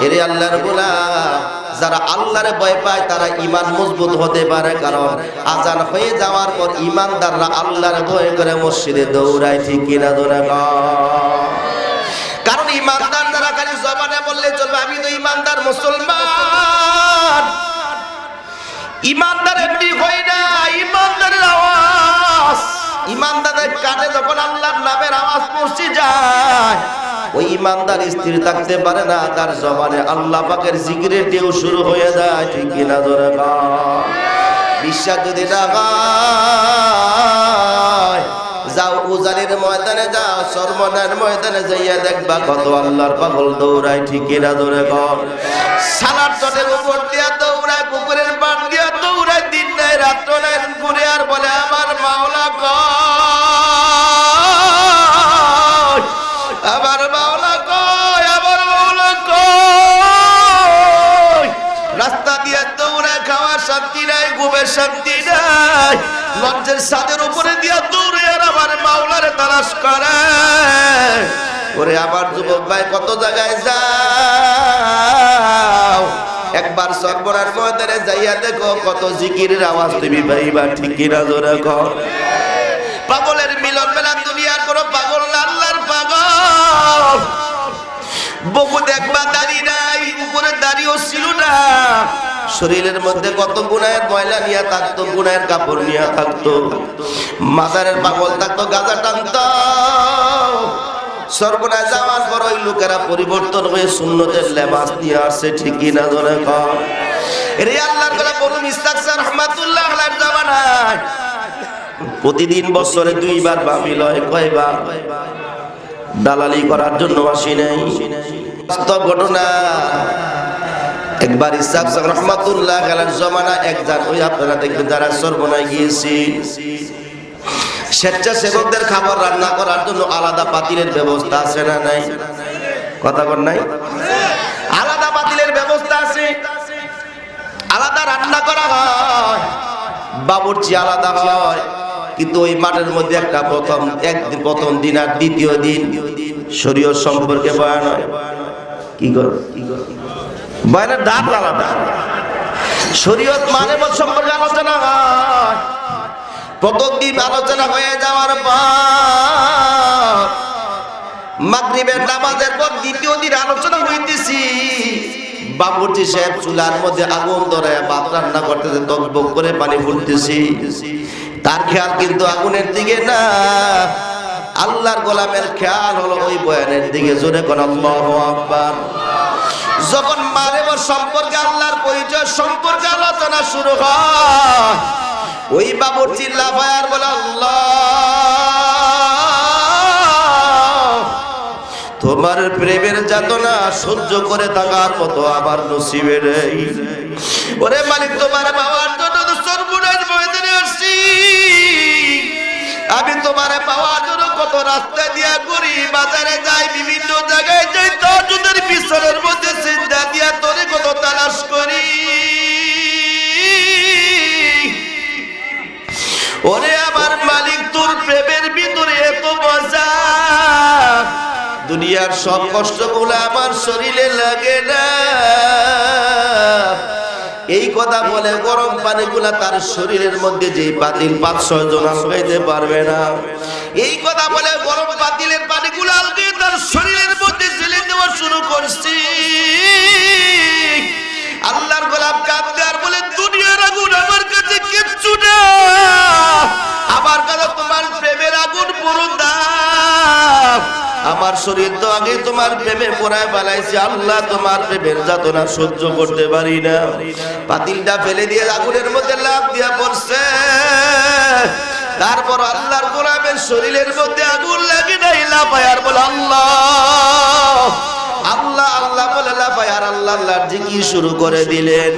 এরে আল্লাহর গোলাম, যারা আল্লাহর ভয় পায় তারা ঈমান মজবুত হতে পারে, কারণ আজান হয়ে যাওয়ার পর ঈমানদাররা আল্লাহর ভয় করে মসজিদে দৌড়ায়, ঠিক কিনা জোরে কও। কারণ ঈমানদার যারা খালি জবানে বললে চলবে আমি তো ঈমানদার মুসলমান, ঈমানদার এমনি হয় না। ঈমানদারের আওয়াজ, ঈমানদারের কানে যখন আল্লাহর নামের আওয়াজ পৌঁছে যায়, ওই ঈমানদার স্থির থাকতে পারে না, তার জবানে আল্লাহ পাকের জিকিরের ঢেউ শুরু হয়ে যায়, ঠিক কিনা জোরে কও। বিশ্বাস যদি না হয়, যাও উজানির ময়দানে, যাও সরমনার ময়দানে, যাইয়া দেখবা কত আল্লাহর পাগল দৌড়ায়, ঠিক কিনা জোরে কও। সালার চটের উপর দিয়া দৌড়ায়, পুকুরের পাড় দিয়া দৌড়ায়, দিন নাই রাত্র নাই, ঘুরে আর বলে আমার মাওলা কয়, আমার মাওলা কয়, আমার মাওলা কয়। রাস্তা দিয়ে দৌড়ায়, খাওয়ার শান্তি নাই, ঘুমের শান্তি নাই, লঞ্চের ছাদের উপরে দিয়া দৌড়ে আর আমার মাওলারে তালাশ করে। ওরে আমার যুবক ভাই, কত জায়গায় যাও, একবার সরবরার ময়দানে যাইয়া দেখো কত জিকিরের আওয়াজ তুমি পাইবা, ঠিক কিনা জোরে কও। পাগলের মিলন মেলা, দুনিয়ার কোন পাগল না, আল্লাহর পাগল। বহু দেখবা দাড়ি নাই, উপরে দাড়িও ছিল না, শরীরের মধ্যে কত গুনাহের ময়লা নিয়ে থাকতো, গুনাহের কাপড় নিয়ে থাকতো, মাজারের পাগল থাকতো, গাঁজা টানতো। সর্বনাশ যাওয়ার পর ওই লোকেরা পরিবর্তন হয়ে সুন্নতের লেবাস নিয়ে আসছে, ঠিক কিনা জোরে কও। রে আল্লাহর গোলাম বলুন ইস্তাগফার রাহমাতুল্লাহ আলাইহির জামানায় প্রতিদিন বছরে 2 বার মাহফিল হয়, কয়বার? দালালি করার জন্য আসি নাই, বাস্তব ঘটনা। একবার ইস্তাগফার রাহমাতুল্লাহ আলাইহির জামানা একজন, ওই আপনারা দেখবেন যারা সর্বনায় গিয়েছি, স্বেচ্ছাসেবকদের খাবার রান্না করার জন্য আলাদা পাতিলের ব্যবস্থা আছে না নাই? কথা বল নাই? আলাদা পাতিলের ব্যবস্থা আছে, আলাদা রান্না করা হয়, বাবুর্চি আলাদা হয়। কিন্তু ওই মাঠের মধ্যে একটা প্রথম দিন আর দ্বিতীয় দিন শরীয়ত সম্পর্কে বয়ান হয়। কি কর বয়ানের দাঁত আলাদা, শরীয়ত মানে সম্পর্কে আলোচনা হয়। প্রথম দিন আলোচনা হয়ে যাওয়ার পর মাগরিবের নামাজের পর দ্বিতীয় দিন আলোচনা হইতেছি, বাবুর্চি সাহেব চুলার মধ্যে আগুন ধরে ভাত রান্না করতেছে, টকবক করে পানি ফুটতেছি, তার খেয়াল কিন্তু আগুনের দিকে না, আল্লাহর গোলামের খেয়াল হলো ওই বয়ানের দিকে। জোরে কোন আল্লাহু আকবার। যখন মাগরিবের সম্পর্কে আল্লাহর পরিচয় সম্পর্কে আলোচনা শুরু হয়, ওই বাবুর্চি লাফায় আর বলে আল্লাহ তোমার প্রেমের যাতনা সহ্য করে থাকার মতো আমার নসিবে নেই। ওরে মালিক, তোমার পাওয়ার জন্য তো সর্বনাশ ময়দানে আসছি, আমি তোমার পাওয়ার জন্য কত রাস্তা দিয়া ঘুরি, বাজারে যাই, বিভিন্ন জায়গায় যাই, তাহাজ্জুদের বিছানার মধ্যে সিজদা দিয়া তোরে কত তালাশ করি। ওরে আমার মালিক, তোর প্রেমের ভিতরে এত মজা, দুনিয়ার সব কষ্টগুলো আমার শরীরে লাগে না। এই কথা বলে গরম পানিগুলা তার শরীরের মধ্যে যে পাতিল 5-6 জন আলগাইতে পারবে না, এই কথা বলে গরম পাতিলের পানিগুলা আলগে তার শরীরের মধ্যে জেলে দেওয়া শুরু করছি। আল্লাহর গোলাম কাঁদতে আর বলে দুনিয়ার আগুন আমার কাছে কিচ্ছু না, আমার কাছে তোমার প্রেমের আগুন পুরো দাও। আমার শরীর তো আগে তোমার প্রেমে পোড়ায় বানাইছে, আল্লাহ তোমার প্রেমের যাতনা সহ্য করতে পারি না। পাতিলটা ফেলে দিয়ে আগুনের মধ্যে লাফ দিয়া পড়ছে, তারপর আল্লাহর গোলামের শরীরের মধ্যে আগুন লাগে নাই, লাফায় আর বলে আল্লাহ আল্লাহ আল্লাহ বলে লাফায় আর আল্লাহ আল্লাহর জিকির শুরু করে দিলেন।